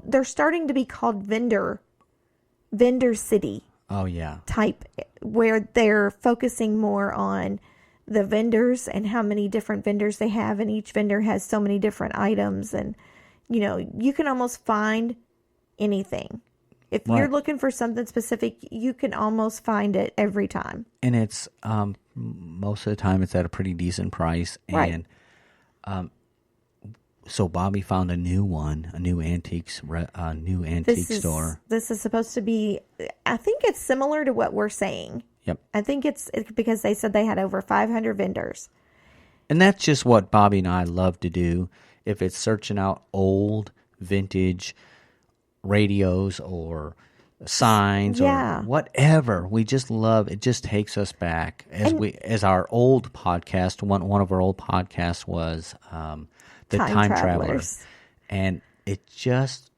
they're starting to be called vendor city. Oh, yeah. Type, where they're focusing more on the vendors and how many different vendors they have, and each vendor has so many different items, and you can almost find anything. If you're looking for something specific, you can almost find it every time. And it's most of the time it's at a pretty decent price. And so Bobby found a new antique store. This is supposed to be, I think it's similar to what we're saying. Yep. I think it's because they said they had over 500 vendors. And that's just what Bobby and I love to do. If it's searching out old, vintage radios or signs or whatever, we just love it. Just takes us back as our old podcast. One of our old podcasts was the Time Travelers, and it's just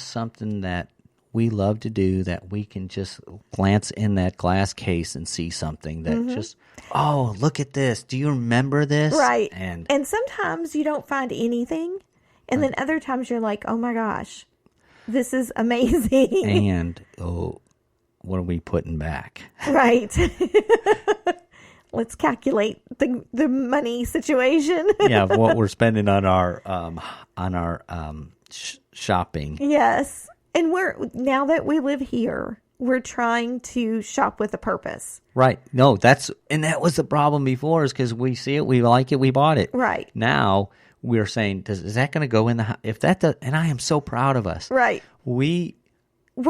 something that we love to do, that we can just glance in that glass case and see something that just, oh, look at this. Do you remember this? Right. And sometimes you don't find anything. And then other times you're like, oh my gosh, this is amazing. And, what are we putting back? Right. Let's calculate the money situation. Yeah, what we're spending on our shopping. Yes. And now that we live here, we're trying to shop with a purpose. Right. No, that was the problem before, is because we see it, we like it, we bought it. Right. Now we're saying, is that going to go in the house? If that does, and I am so proud of us. Right. We're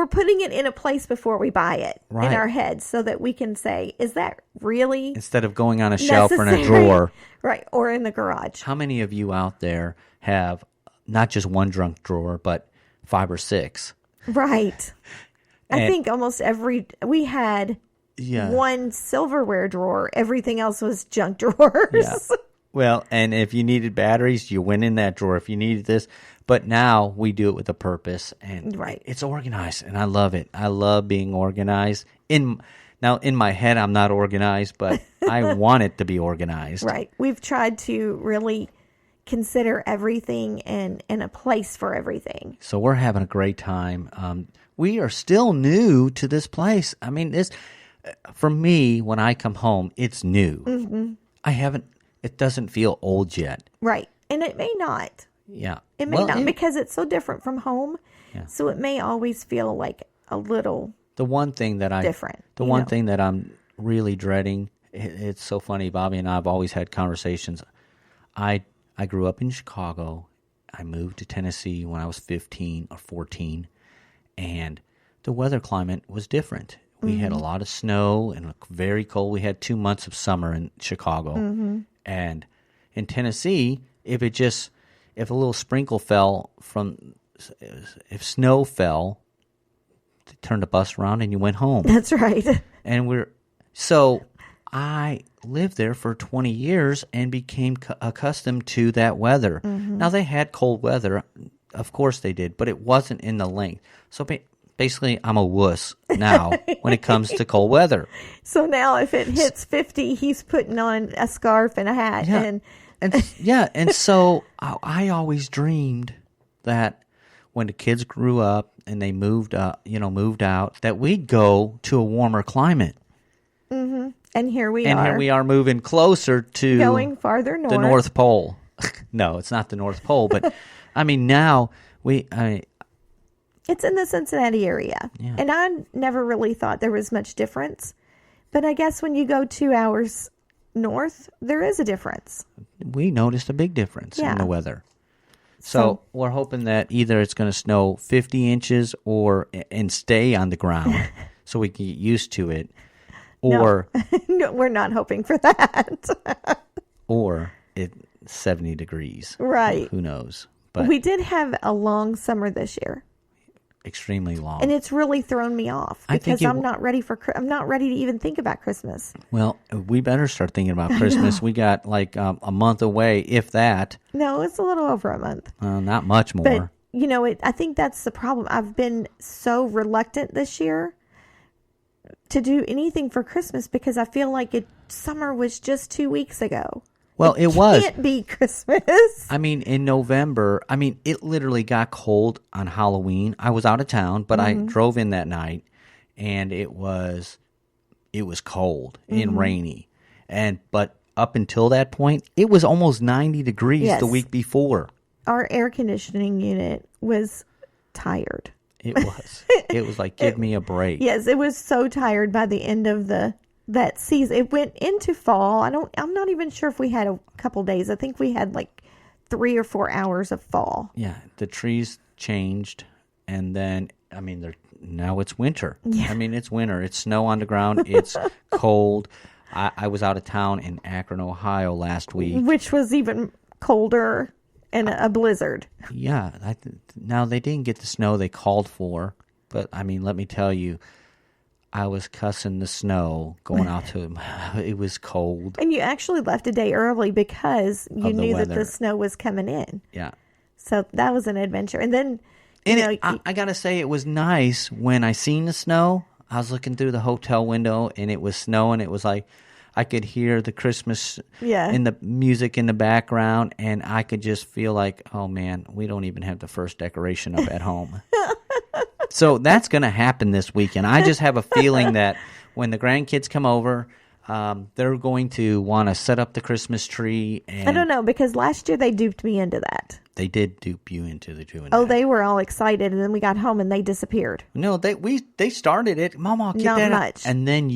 putting it in a place before we buy it in right. our heads, so that we can say, is that really instead of going on a shelf or in a drawer. Right. Or in the garage. How many of you out there have not just one junk drawer, but 5 or 6? Right. I think almost we had one silverware drawer. Everything else was junk drawers. Yeah. Well, and if you needed batteries, you went in that drawer. If you needed this, but now we do it with a purpose, and it's organized, and I love it. I love being organized. Now, in my head, I'm not organized, but I want it to be organized. Right. We've tried to really consider everything and a place for everything. So we're having a great time. We are still new to this place. I mean, for me, when I come home, it's new. Mm-hmm. It doesn't feel old yet. Right. And it may not. Yeah. It may not, because it's so different from home. Yeah. So it may always feel like a little different. One thing that I'm really dreading, it's so funny, Bobby and I have always had conversations. I grew up in Chicago. I moved to Tennessee when I was 15 or 14, and the weather climate was different. We had a lot of snow and very cold. We had 2 months of summer in Chicago. Mm-hmm. And in Tennessee, if a little sprinkle fell if snow fell, they turned the bus around and you went home. That's right. And so I lived there for 20 years and became accustomed to that weather. Mm-hmm. Now, they had cold weather. Of course they did, but it wasn't in the length. So basically, I'm a wuss now when it comes to cold weather. So now if it hits 50, he's putting on a scarf and a hat. Yeah. And so I always dreamed that when the kids grew up and they moved out, that we'd go to a warmer climate. Mm-hmm. And here we are. And here we are moving closer to going farther north. The North Pole. No, it's not the North Pole, but I mean, now it's in the Cincinnati area. Yeah. And I never really thought there was much difference. But I guess when you go 2 hours north, there is a difference. We noticed a big difference in the weather. So we're hoping that either it's going to snow 50 inches and stay on the ground so we can get used to it. Or no, we're not hoping for that. Or it's 70 degrees. Right. Who knows? But we did have a long summer this year. Extremely long, and it's really thrown me off because I'm not ready to even think about Christmas. Well, we better start thinking about Christmas. We got like a month away, if that. No, it's a little over a month. Not much more. But I think that's the problem. I've been so reluctant this year to do anything for Christmas because I feel like summer was just 2 weeks ago. Well, it was. Can't be Christmas. I mean, in November, it literally got cold on Halloween. I was out of town, but I drove in that night, and it was cold and rainy. But up until that point, it was almost 90 degrees the week before. Our air conditioning unit was tired. It was. It was like, give me a break. Yes, it was so tired by the end of that season. It went into fall. I'm not even sure if we had a couple days. I think we had like 3 or 4 hours of fall. Yeah, the trees changed, and then now it's winter. Yeah. It's winter. It's snow on the ground. It's cold. I was out of town in Akron, Ohio last week, which was even colder and a blizzard. Yeah, now they didn't get the snow they called for, but let me tell you, I was cussing the snow going out to him. It was cold. And you actually left a day early because you knew that the snow was coming in. Yeah. So that was an adventure. And then, I got to say, it was nice when I seen the snow. I was looking through the hotel window, and it was snowing. It was like I could hear the Christmas in the music in the background, and I could just feel like, oh, man, we don't even have the first decoration up at home. So that's going to happen this weekend. I just have a feeling that when the grandkids come over, they're going to want to set up the Christmas tree. And I don't know, because last year they duped me into that. They did dupe you into doing that. Oh, they were all excited, and then we got home and they disappeared. No, they started it. Mama, get not that much. Up. And then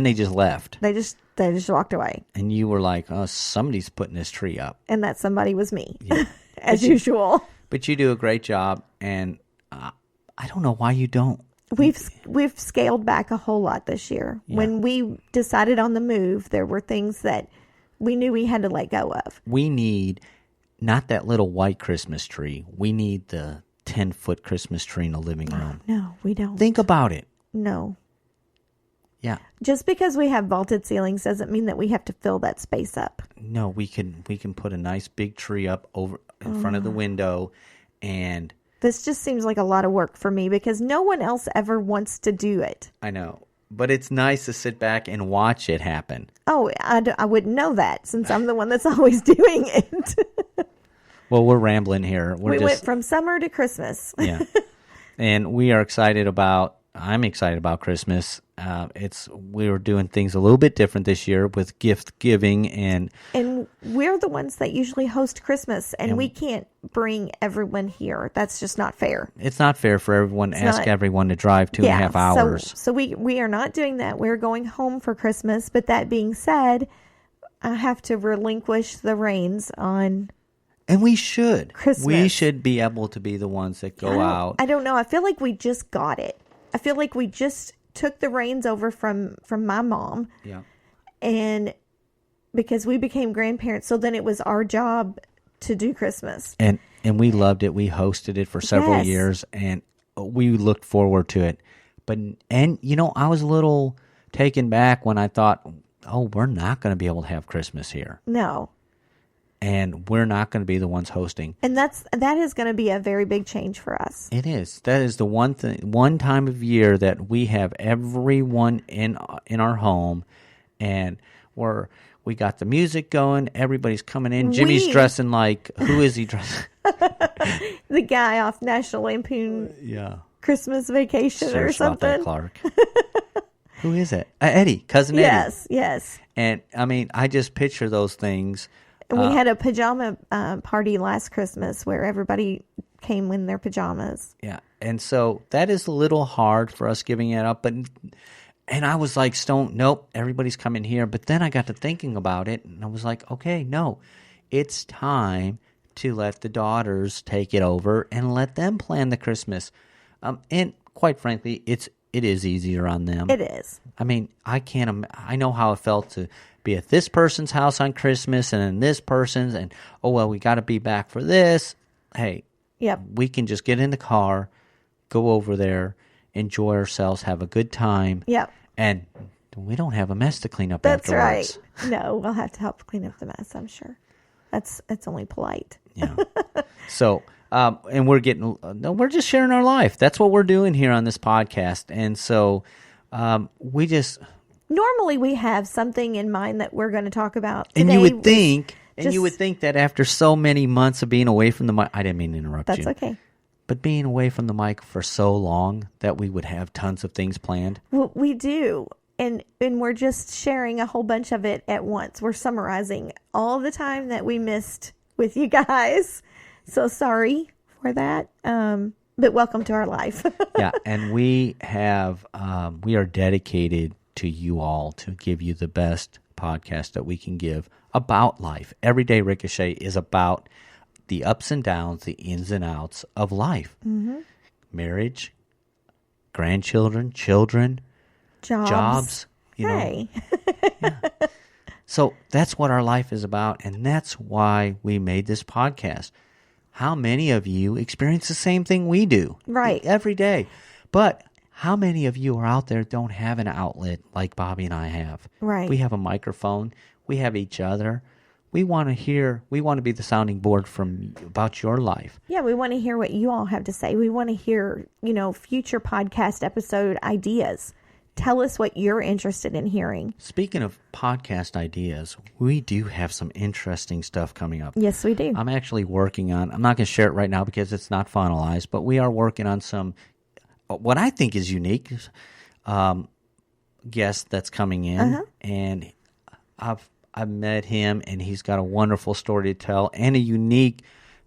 they just left. They just walked away. And you were like, oh, somebody's putting this tree up. And that somebody was me, yeah. as usual. But you do a great job, and I don't know why you don't. We've scaled back a whole lot this year. Yeah. When we decided on the move, there were things that we knew we had to let go of. We need not that little white Christmas tree. We need the 10-foot Christmas tree in the living room. No, we don't. Think about it. No. Yeah. Just because we have vaulted ceilings doesn't mean that we have to fill that space up. No, we can put a nice big tree up over in front of the window, and this just seems like a lot of work for me because no one else ever wants to do it. I know. But it's nice to sit back and watch it happen. Oh, I wouldn't know that since I'm the one that's always doing it. Well, we're rambling here. We went from summer to Christmas. Yeah. And we are I'm excited about Christmas. We were doing things a little bit different this year with gift giving, and we're the ones that usually host Christmas, and we can't bring everyone here. That's just not fair. It's not fair for everyone. Everyone to drive 2.5 hours. So we are not doing that. We're going home for Christmas. But that being said, I have to relinquish the reins on. And we should. Christmas. We should be able to be the ones that go out. I don't know. I feel like we just got it. I feel like we just took the reins over from my mom. Yeah. And because we became grandparents, so then it was our job to do Christmas. And we loved it. We hosted it for several years, and we looked forward to it. I was a little taken back when I thought, oh, we're not going to be able to have Christmas here. No. And we're not going to be the ones hosting. And that is going to be a very big change for us. It is. That is the one time of year that we have everyone in our home, and we got the music going. Everybody's coming in. Jimmy's dressing like, who is he dressing? The guy off National Lampoon. Yeah. Christmas Vacation or something. Clark. Who is it? Eddie, cousin Eddie. Yes. And I just picture those things. We had a pajama party last Christmas where everybody came in their pajamas. Yeah. And so that is a little hard for us giving it up. And I was like, nope, everybody's coming here. But then I got to thinking about it, and I was like, okay, no, it's time to let the daughters take it over and let them plan the Christmas. And quite frankly, it is easier on them. It is. I know how it felt to be at this person's house on Christmas and then this person's, and we got to be back for this. Hey, yep. We can just get in the car, go over there, enjoy ourselves, have a good time. Yep. And we don't have a mess to clean up That's afterwards. Right. No, we'll have to help clean up the mess, I'm sure. It's only polite. Yeah. So, and we're just sharing our life. That's what we're doing here on this podcast. And so, normally we have something in mind that we're going to talk about today. And you would think, that after so many months of being away from the mic, I didn't mean to interrupt you. That's okay. But being away from the mic for so long that we would have tons of things planned. Well, we do. And we're just sharing a whole bunch of it at once. We're summarizing all the time that we missed with you guys. So sorry for that. But welcome to our life. Yeah. And we are dedicated to you all to give you the best podcast that we can give about life. Everyday Ricochet is about the ups and downs, the ins and outs of life. Mm-hmm. Marriage, grandchildren, children, jobs. Hey. Yeah. So that's what our life is about, and that's why we made this podcast. How many of you experience the same thing we do? Right. Every day. But how many of you are out there don't have an outlet like Bobby and I have? Right. We have a microphone. We have each other. We want to be the sounding board about your life. Yeah, we want to hear what you all have to say. We want to hear, future podcast episode ideas. Tell us what you're interested in hearing. Speaking of podcast ideas, we do have some interesting stuff coming up. Yes, we do. I'm actually working on, I'm not going to share it right now because it's not finalized, but we are working on some, what I think is unique guest that's coming in. Uh-huh. And I've met him, and he's got a wonderful story to tell and a unique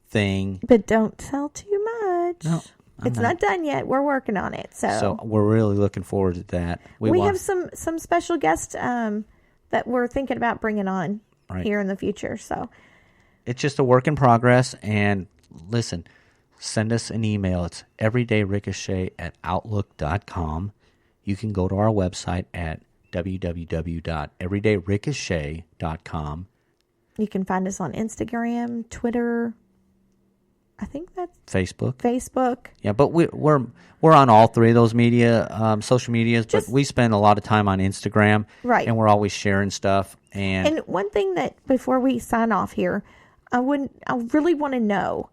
thing. But don't tell too much. No, it's not done yet. We're working on it. So we're really looking forward to that. We have some special guests that we're thinking about bringing on here in the future. So it's just a work in progress. And listen, send us an email. It's everydayricochet@outlook.com. You can go to our website at www.everydayricochet.com. You can find us on Instagram, Twitter. I think that's Facebook. Yeah, but we're on all three of those social medias. But we spend a lot of time on Instagram, right? And we're always sharing stuff. And one thing that before we sign off here, I really want to know,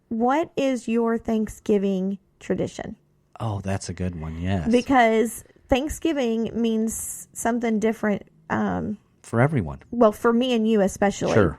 what is your Thanksgiving tradition? Oh, that's a good one. Yes, because Thanksgiving means something different for everyone. Well, for me and you especially. Sure.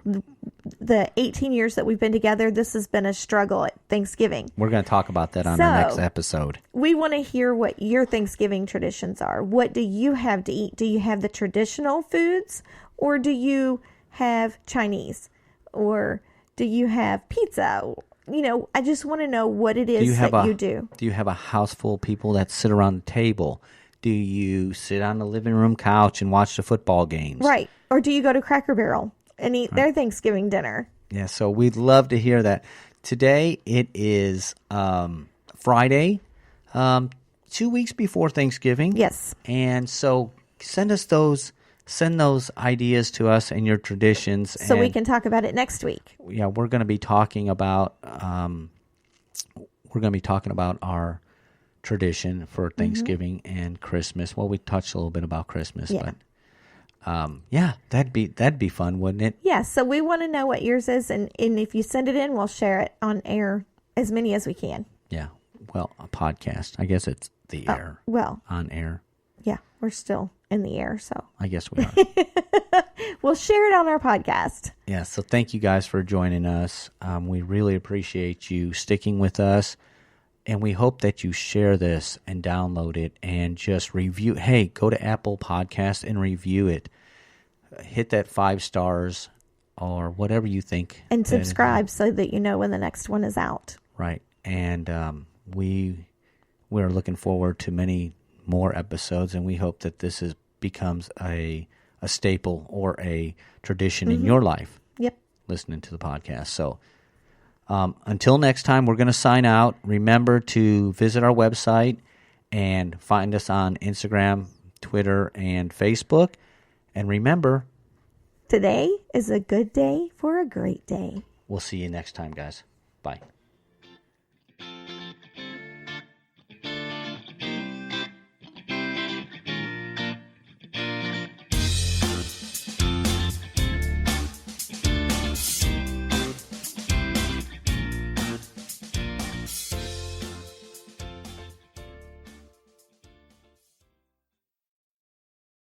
The 18 years that we've been together, this has been a struggle at Thanksgiving. We're going to talk about that on our next episode. We want to hear what your Thanksgiving traditions are. What do you have to eat? Do you have the traditional foods, or do you have Chinese, or do you have pizza? I just want to know what it is that you do. Do you have a house full of people that sit around the table? Do you sit on the living room couch and watch the football games? Right. Or do you go to Cracker Barrel and eat their Thanksgiving dinner? Yeah, so we'd love to hear that. Today it is Friday, 2 weeks before Thanksgiving. Yes. And so send those ideas to us and your traditions. So we can talk about it next week. Yeah, we're going to be talking about our tradition for Thanksgiving and Christmas. Well, we touched a little bit about Christmas, but that'd be fun, wouldn't it? Yeah, so we want to know what yours is, and if you send it in, we'll share it on air, as many as we can. Yeah, well, a podcast. I guess it's the air. Well, on air. Yeah, we're still in the air, so I guess we are. We'll share it on our podcast. Yeah, so thank you guys for joining us. We really appreciate you sticking with us. And we hope that you share this and download it and just review. Hey, go to Apple Podcast and review it. Hit that 5 stars or whatever you think. And subscribe so that you know when the next one is out. Right. And we're looking forward to many more episodes, and we hope that this becomes a staple or a tradition in your life. Yep. Listening to the podcast. So until next time, we're going to sign out. Remember to visit our website and find us on Instagram, Twitter, and Facebook. And remember, today is a good day for a great day. We'll see you next time, guys. Bye.